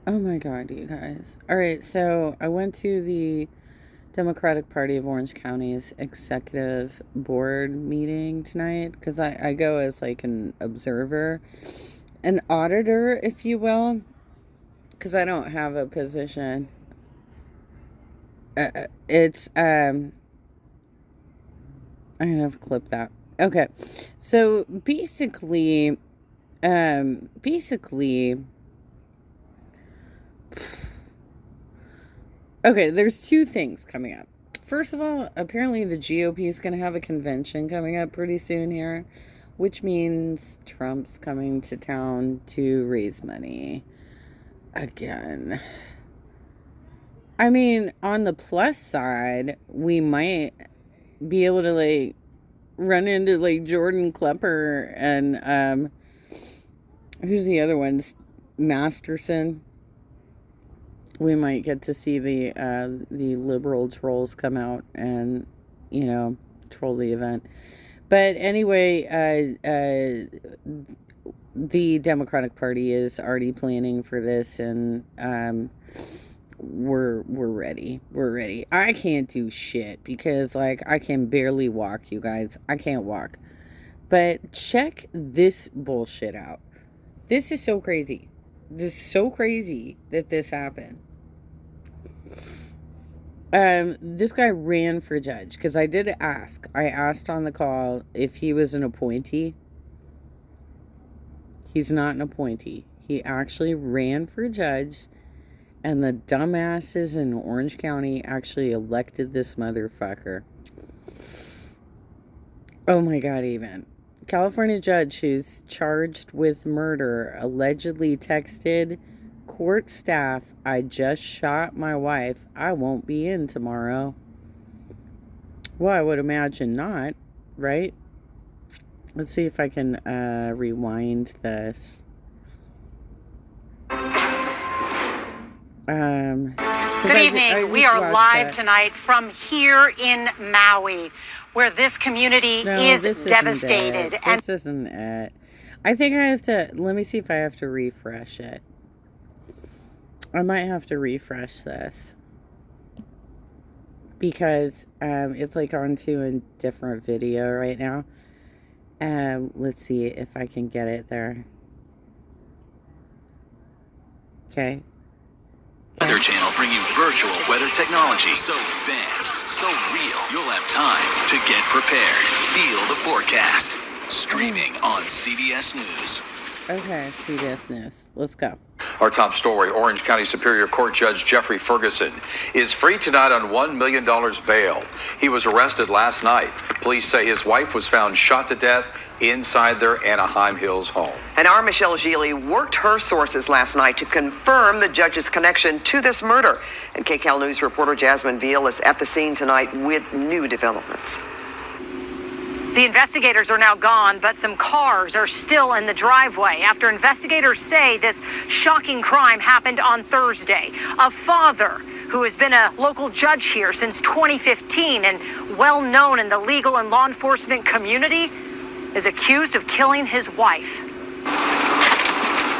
Oh my God, you guys. All right, so I went to the Democratic Party of Orange County's executive board meeting tonight because I go as like an observer, an auditor, if you will, because I don't have a position. It's I'm gonna have to clip that. Okay, so basically, okay, there's two things coming up. First of all, apparently the GOP is going to have a convention coming up pretty soon here, which means Trump's coming to town to raise money again. I mean, on the plus side, we might be able to like run into like Jordan Klepper and who's the other one? Masterson. We might get to see the liberal trolls come out and troll the event. But anyway, the Democratic Party is already planning for this, and we're ready. We're ready. I can't do shit because like I can barely walk, you guys. I can't walk. But check this bullshit out. This is so crazy. This is so crazy that this happened. This guy ran for judge because I did ask. I asked on the call if he was an appointee. He's not an appointee. He actually ran for judge, and the dumbasses in Orange County actually elected this motherfucker. Oh my God, even. California judge who's charged with murder allegedly texted court staff, "I just shot my wife. I won't be in tomorrow." Well, I would imagine not, right? Let's see if I can rewind this. Good evening. We are live tonight from here in Maui, where this community is devastated. This isn't it. I think I have to, let me see if I have to refresh it. I might have to refresh this because it's like onto a different video right now. Let's see if I can get it there. Okay. Weather Channel bringing virtual weather technology so advanced, so real, you'll have time to get prepared. Feel the forecast. Streaming on CBS News. Okay, CBS News. Let's go. Our top story, Orange County Superior Court Judge Jeffrey Ferguson is free tonight on $1 million bail. He was arrested last night. Police say his wife was found shot to death inside their Anaheim Hills home. And our Michelle Gili worked her sources last night to confirm the judge's connection to this murder. And KCAL News reporter Jasmine Veal is at the scene tonight with new developments. The investigators are now gone, but some cars are still in the driveway after investigators say this shocking crime happened on Thursday. A father who has been a local judge here since 2015 and well known in the legal and law enforcement community is accused of killing his wife.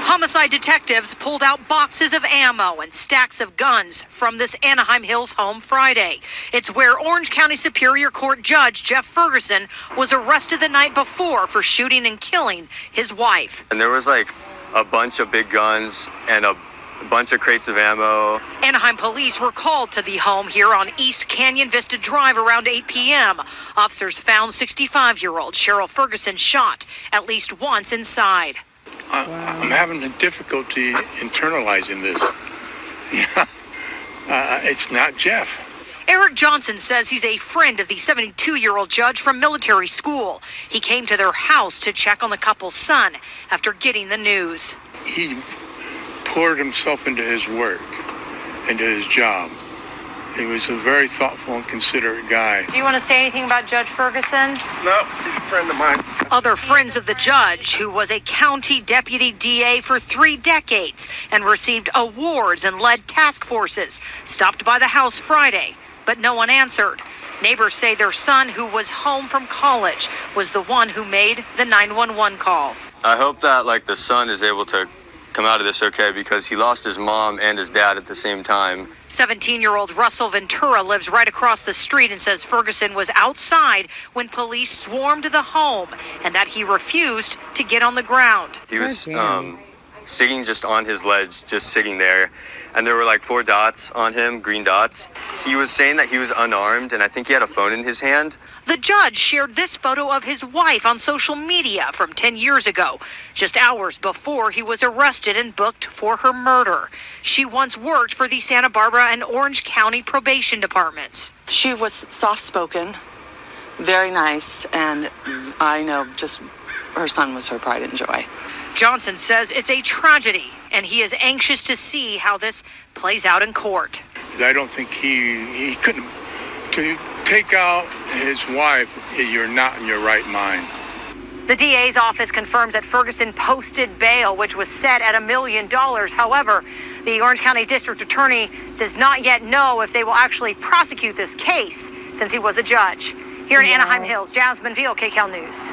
Homicide detectives pulled out boxes of ammo and stacks of guns from this Anaheim Hills home Friday. It's where Orange County Superior Court Judge Jeff Ferguson was arrested the night before for shooting and killing his wife. And there was like a bunch of big guns and a bunch of crates of ammo. Anaheim police were called to the home here on East Canyon Vista Drive around 8 p.m. Officers found 65-year-old Cheryl Ferguson shot at least once inside. I'm having a difficulty internalizing this. It's not Jeff. Eric Johnson says he's a friend of the 72-year-old judge from military school. He came to their house to check on the couple's son after getting the news. He poured himself into his work, into his job. He was a very thoughtful and considerate guy. Do you want to say anything about Judge Ferguson? No, he's a friend of mine. Other friends of the judge, who was a county deputy DA for 3 decades and received awards and led task forces, stopped by the house Friday, but no one answered. Neighbors say their son, who was home from college, was the one who made the 911 call. I hope that the son is able to come out of this okay because he lost his mom and his dad at the same time. 17-year-old Russell Ventura lives right across the street and says Ferguson was outside when police swarmed the home and that he refused to get on the ground. He was sitting just on his ledge, just sitting there. And there were like 4 dots on him, green dots. He was saying that he was unarmed, and I think he had a phone in his hand. The judge shared this photo of his wife on social media from 10 years ago, just hours before he was arrested and booked for her murder. She once worked for the Santa Barbara and Orange County probation departments. She was soft-spoken, very nice, and I know just her son was her pride and joy. Johnson says it's a tragedy, and he is anxious to see how this plays out in court. I don't think he couldn't, to take out his wife, you're not in your right mind. The DA's office confirms that Ferguson posted bail, which was set at $1 million. However, the Orange County District Attorney does not yet know if they will actually prosecute this case since he was a judge. Here in Anaheim Hills, Jasmine Veal, KCAL News.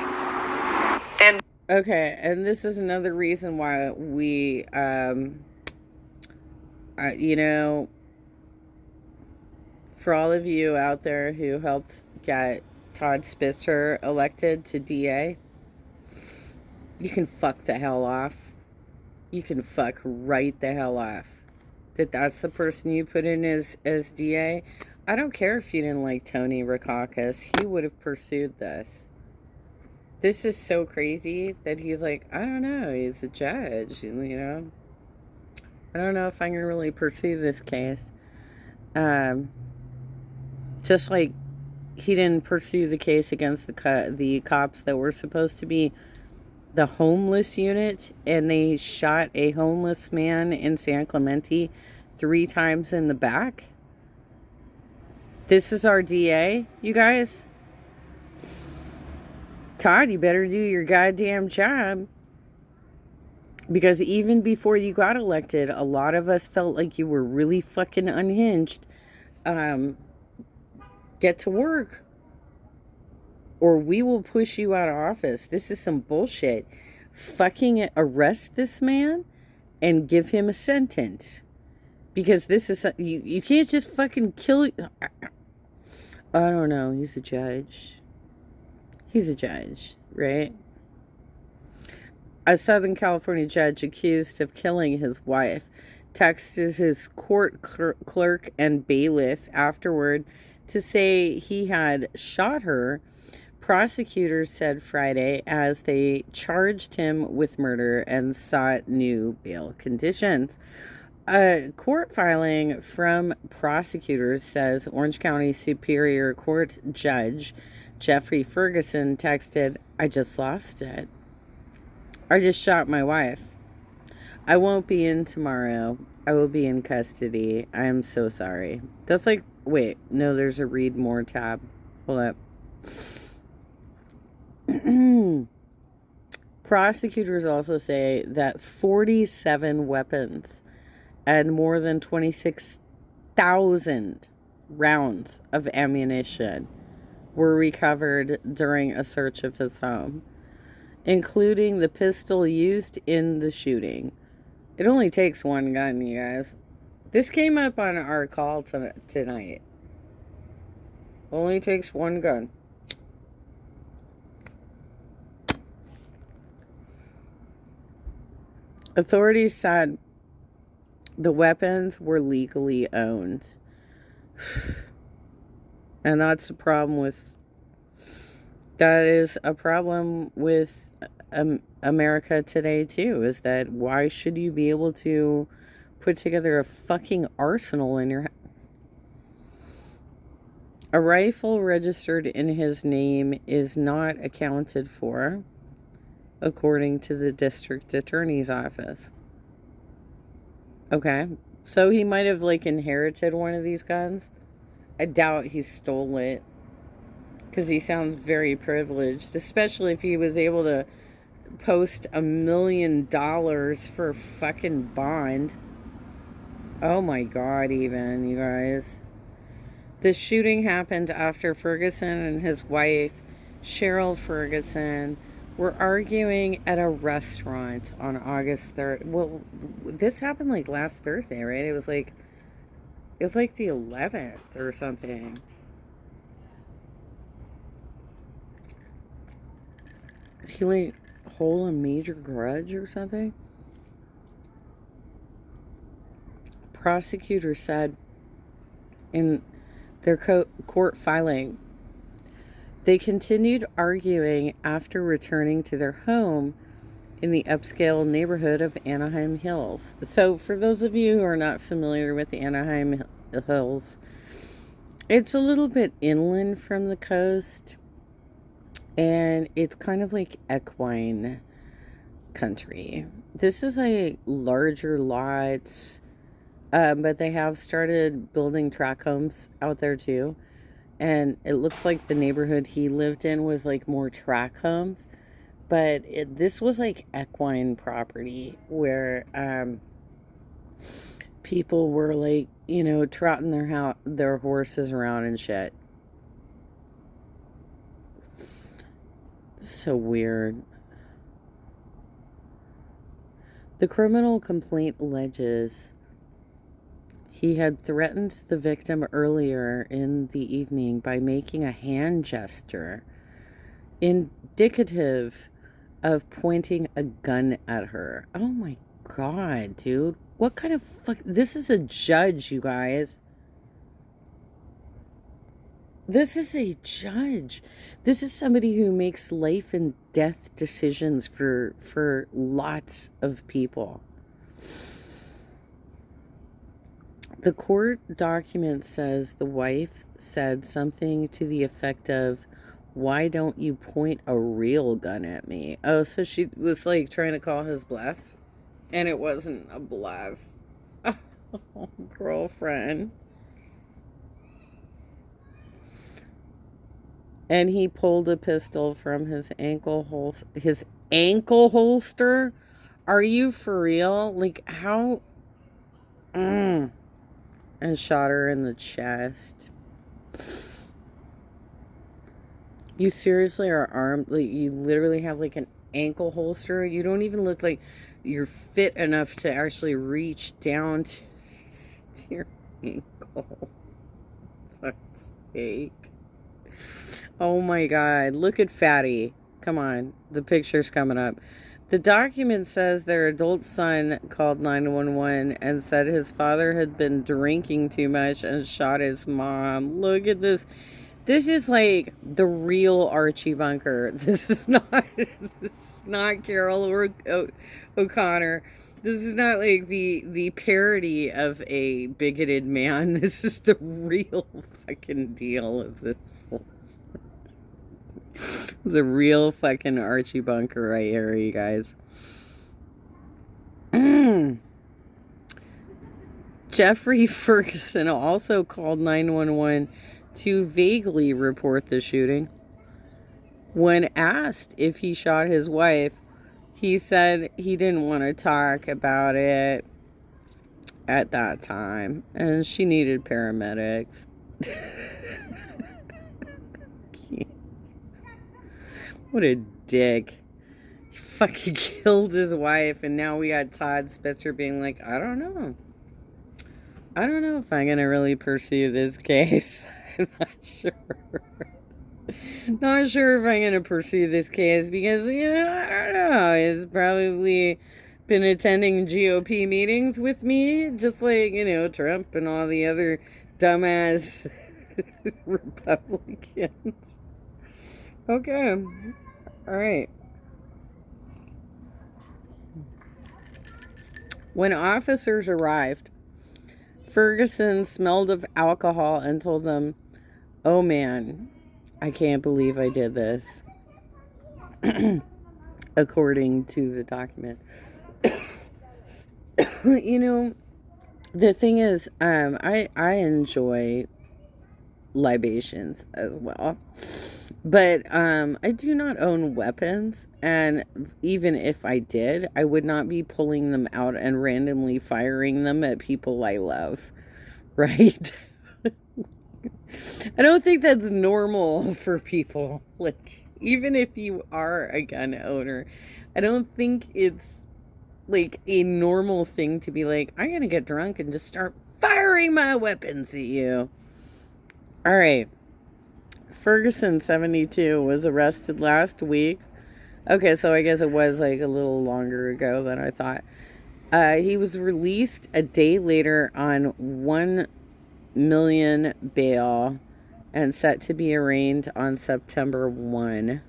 Okay, and this is another reason why we, for all of you out there who helped get Todd Spitzer elected to DA, you can fuck the hell off. You can fuck right the hell off. That's the person you put in as DA. I don't care if you didn't like Tony Rackauckus. He would have pursued this. This is so crazy that he's like, I don't know, he's a judge, I don't know if I can really pursue this case. Just like he didn't pursue the case against the cops that were supposed to be the homeless unit, and they shot a homeless man in San Clemente 3 times in the back. This is our DA, you guys. Todd, you better do your goddamn job. Because even before you got elected, a lot of us felt like you were really fucking unhinged. Get to work. Or we will push you out of office. This is some bullshit. Fucking arrest this man and give him a sentence. Because this is... You can't just fucking kill... I don't know. He's a judge. He's a judge, right? A Southern California judge accused of killing his wife texted his court clerk and bailiff afterward to say he had shot her. Prosecutors said Friday as they charged him with murder and sought new bail conditions. A court filing from prosecutors says Orange County Superior Court Judge Jeffrey Ferguson texted, I just lost it. I just shot my wife. I won't be in tomorrow. I will be in custody. I am so sorry. That's like, wait, no, there's a read more tab. Hold up. Prosecutors also say that 47 weapons and more than 26,000 rounds of ammunition were recovered during a search of his home, including the pistol used in the shooting. It only takes one gun, you guys. This came up on our call tonight. Only takes one gun. Authorities said the weapons were legally owned. And that's a problem with... That is a problem with America today, too. Is that why should you be able to put together a fucking arsenal in your... A rifle registered in his name is not accounted for, according to the district attorney's office. Okay. So he might have, inherited one of these guns. I doubt he stole it. Because he sounds very privileged. Especially if he was able to post $1 million for fucking bond. Oh my god, even, you guys. The shooting happened after Ferguson and his wife, Cheryl Ferguson, were arguing at a restaurant on August 3rd. Well, this happened like last Thursday, right? It was like the 11th or something. Did he like hold a major grudge or something? Prosecutor said in their court filing, they continued arguing after returning to their home in the upscale neighborhood of Anaheim Hills. So, for those of you who are not familiar with the Anaheim Hills, it's a little bit inland from the coast, and it's kind of like equine country. This is a larger lot, but they have started building tract homes out there too. And it looks like the neighborhood he lived in was like more tract homes, but this was like equine property where people were like, trotting their horses around and shit. So weird. The criminal complaint alleges he had threatened the victim earlier in the evening by making a hand gesture indicative of pointing a gun at her. Oh my God, dude. What kind of fuck? This is a judge, you guys. This is a judge. This is somebody who makes life and death decisions for lots of people. The court document says the wife said something to the effect of, "Why don't you point a real gun at me?" Oh, so she was like trying to call his bluff, and it wasn't a bluff. Oh, girlfriend. And he pulled a pistol from his ankle holster. Are you for real? Like, how? And shot her in the chest. You seriously are armed? Like, you literally have like an ankle holster? You don't even look like you're fit enough to actually reach down to your ankle. Fuck's sake. Oh my God. Look at Fatty. Come on. The picture's coming up. The document says their adult son called 911 and said his father had been drinking too much and shot his mom. Look at this. This is like the real Archie Bunker. This is not Carol O'Connor. This is not like the parody of a bigoted man. This is the real fucking deal of this. It's a real fucking Archie Bunker right here, you guys. Jeffrey Ferguson also called 911 to vaguely report the shooting. When asked if he shot his wife, he said he didn't want to talk about it at that time, and she needed paramedics. What a dick. He fucking killed his wife, and now we got Todd Spitzer being like, I don't know if I'm gonna really pursue this case. I'm not sure. Not sure if I'm gonna pursue this case because, I don't know. He's probably been attending GOP meetings with me, just like, Trump and all the other dumbass Republicans. Okay. All right. When officers arrived, Ferguson smelled of alcohol and told them, "Oh man, I can't believe I did this." According to the document. The thing is, I enjoy libations as well. But I do not own weapons, and even if I did, I would not be pulling them out and randomly firing them at people I love, right? I don't think that's normal for people. Like, even if you are a gun owner, I don't think it's like a normal thing to be like, I'm gonna get drunk and just start firing my weapons at you. All right. Ferguson, 72, was arrested last week. Okay, so I guess it was like a little longer ago than I thought. He was released a day later on $1 million bail and set to be arraigned on September 1.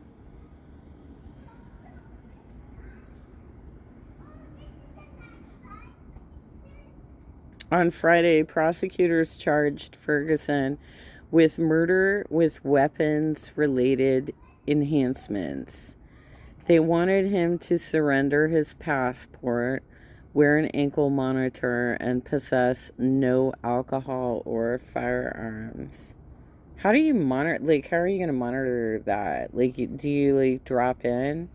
On Friday, prosecutors charged Ferguson with murder with weapons-related enhancements. They wanted him to surrender his passport, wear an ankle monitor, and possess no alcohol or firearms. How do you monitor, like, how are you going to monitor that? Like, do you, like, drop in?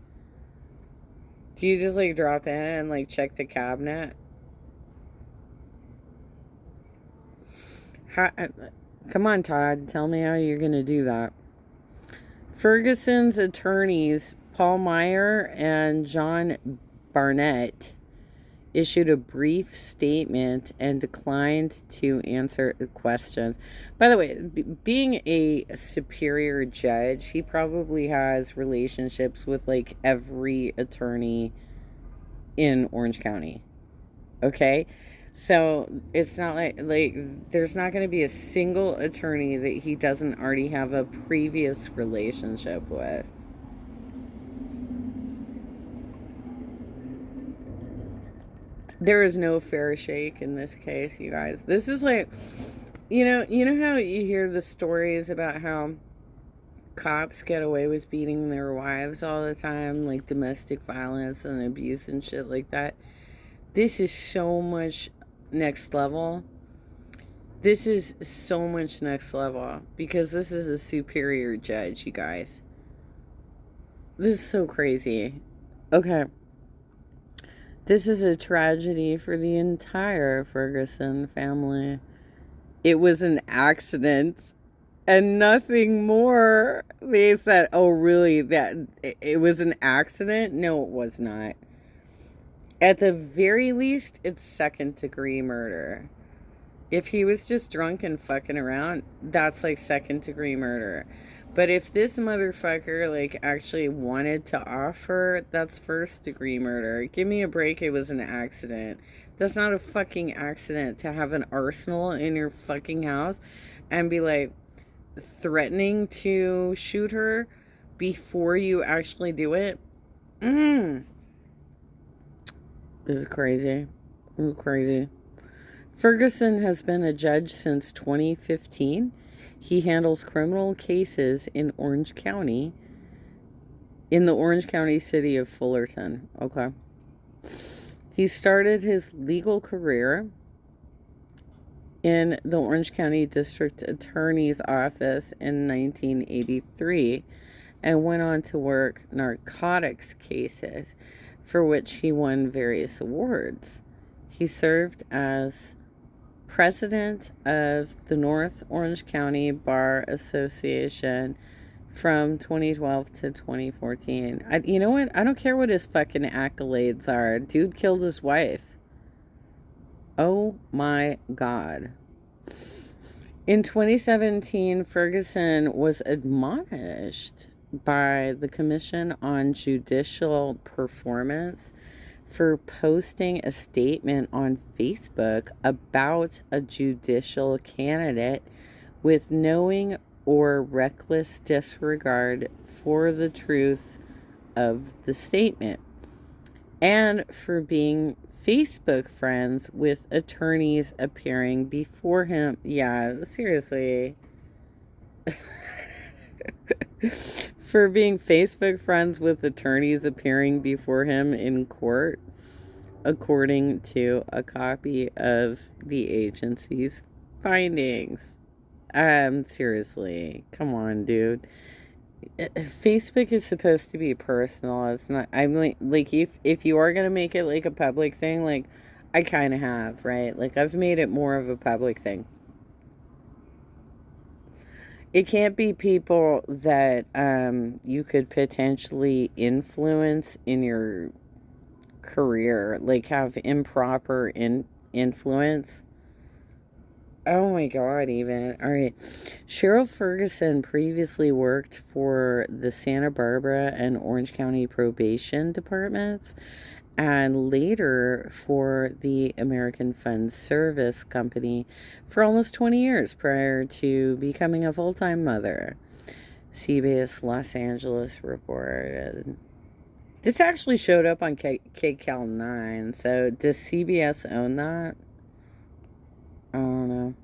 Do you just, like, drop in and, like, check the cabinet? Come on, Todd. Tell me how you're going to do that. Ferguson's attorneys, Paul Meyer and John Barnett, issued a brief statement and declined to answer questions. By the way, being a superior judge, he probably has relationships with like every attorney in Orange County. Okay? So it's not like there's not going to be a single attorney that he doesn't already have a previous relationship with. There is no fair shake in this case, you guys. This is like, you know how you hear the stories about how cops get away with beating their wives all the time, like domestic violence and abuse and shit like that. This is so much next level. This is so much next level because this is a superior judge, you guys. This is so crazy. Okay. This is a tragedy for the entire Ferguson family. It was an accident and nothing more. They said, oh, really? That it was an accident? No, it was not. At the very least, it's second-degree murder. If he was just drunk and fucking around, that's like second-degree murder. But if this motherfucker, like, actually wanted to offer, that's first-degree murder. Give me a break, it was an accident. That's not a fucking accident to have an arsenal in your fucking house and be, like, threatening to shoot her before you actually do it. This is crazy. Crazy. Ferguson has been a judge since 2015. He handles criminal cases in Orange County, in the Orange County city of Fullerton. Okay. He started his legal career in the Orange County District Attorney's Office in 1983 and went on to work narcotics cases, for which he won various awards. He served as president of the North Orange County Bar Association from 2012 to 2014. You know what? I don't care what his fucking accolades are. Dude killed his wife. Oh my God. In 2017, Ferguson was admonished by the Commission on Judicial Performance for posting a statement on Facebook about a judicial candidate with knowing or reckless disregard for the truth of the statement, and for being Facebook friends with attorneys appearing before him. Yeah, seriously. For being Facebook friends with attorneys appearing before him in court, according to a copy of the agency's findings. Seriously, come on, dude. Facebook is supposed to be personal. It's not. I'm like if you are gonna make it like a public thing, like I kind of have, right? Like I've made it more of a public thing. It can't be people that you could potentially influence in your career, like have improper influence. Oh my God, even. All right. Cheryl Ferguson previously worked for the Santa Barbara and Orange County probation departments and later for the American Fund Service Company for almost 20 years prior to becoming a full-time mother. CBS Los Angeles reported. This actually showed up on KCAL 9, so does CBS own that? I don't know.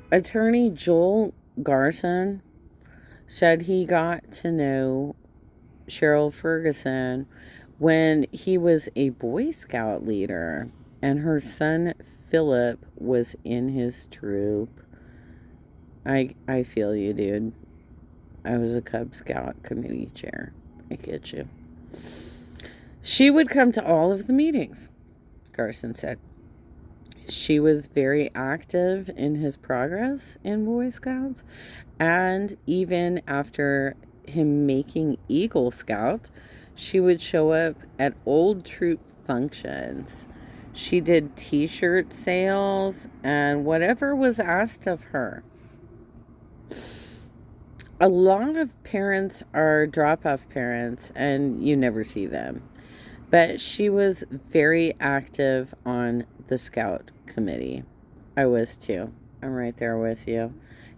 Attorney Joel Garson said he got to know Cheryl Ferguson when he was a Boy Scout leader and her son Philip was in his troop. I feel you, dude. I was a Cub Scout committee chair. I get you. She would come to all of the meetings, Garson said. She was very active in his progress in Boy Scouts, and even after him making Eagle Scout, she would show up at old troop functions. She did t-shirt sales and whatever was asked of her. A lot of parents are drop-off parents and you never see them. But she was very active on the Scout committee. I was too. I'm right there with you.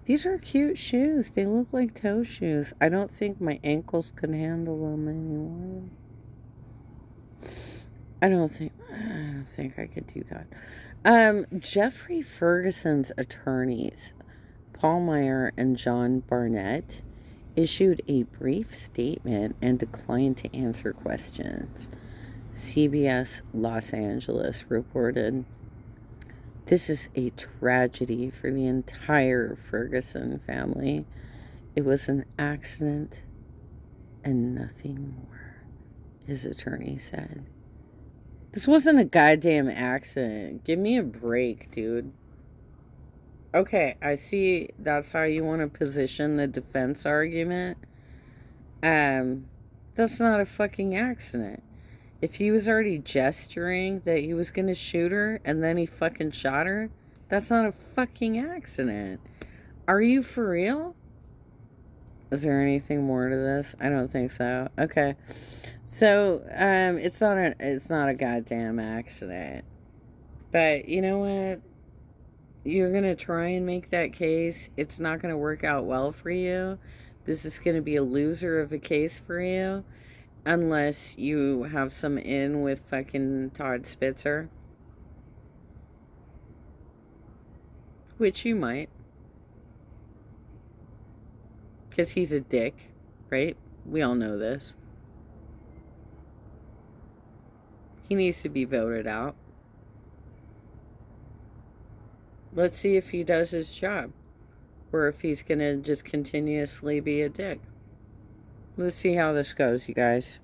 These are cute shoes. They look like toe shoes. I don't think my ankles can handle them anymore. I don't think I could do that. Jeffrey Ferguson's attorneys, Paul Meyer and John Barnett, issued a brief statement and declined to answer questions. CBS Los Angeles reported, "This is a tragedy for the entire Ferguson family. It was an accident and nothing more," his attorney said. This wasn't a goddamn accident. Give me a break, dude. Okay, I see that's how you want to position the defense argument. That's not a fucking accident. If he was already gesturing that he was gonna shoot her and then he fucking shot her, that's not a fucking accident. Are you for real? Is there anything more to this? I don't think so. Okay. So, it's not a goddamn accident. But you know what? You're gonna try and make that case. It's not gonna work out well for you. This is gonna be a loser of a case for you. Unless you have some in with fucking Todd Spitzer. Which you might. Because he's a dick, right? We all know this. He needs to be voted out. Let's see if he does his job. Or if he's going to just continuously be a dick. Let's see how this goes, you guys.